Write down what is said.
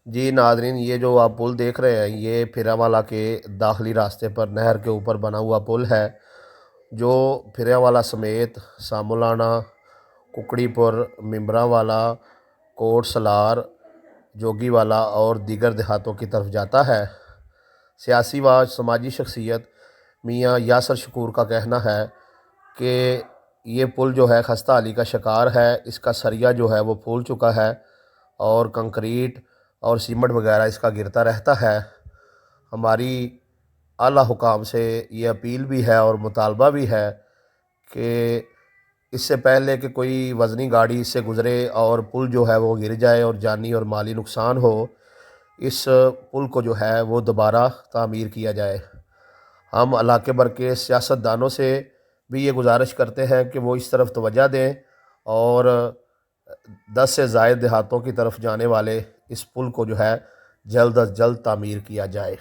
جی ناظرین، یہ جو آپ پل دیکھ رہے ہیں یہ پھریاوالا کے داخلی راستے پر نہر کے اوپر بنا ہوا پل ہے، جو پھریاوالا سمیت سامولانا، ککڑی پور، ممبران والا، کوٹ سلار، جوگی والا اور دیگر دیہاتوں کی طرف جاتا ہے۔ سیاسی و سماجی شخصیت میاں یاسر شکور کا کہنا ہے کہ یہ پل جو ہے خستہ حالی کا شکار ہے، اس کا سریا جو ہے وہ پھول چکا ہے اور کنکریٹ اور سیمنٹ وغیرہ اس کا گرتا رہتا ہے۔ ہماری اعلیٰ حکام سے یہ اپیل بھی ہے اور مطالبہ بھی ہے کہ اس سے پہلے کہ کوئی وزنی گاڑی اس سے گزرے اور پل جو ہے وہ گر جائے اور جانی اور مالی نقصان ہو، اس پل کو جو ہے وہ دوبارہ تعمیر کیا جائے۔ ہم علاقے بھر کے سیاستدانوں سے بھی یہ گزارش کرتے ہیں کہ وہ اس طرف توجہ دیں اور 10 سے زائد دیہاتوں کی طرف جانے والے اس پل کو جو ہے جلد از جلد تعمیر کیا جائے۔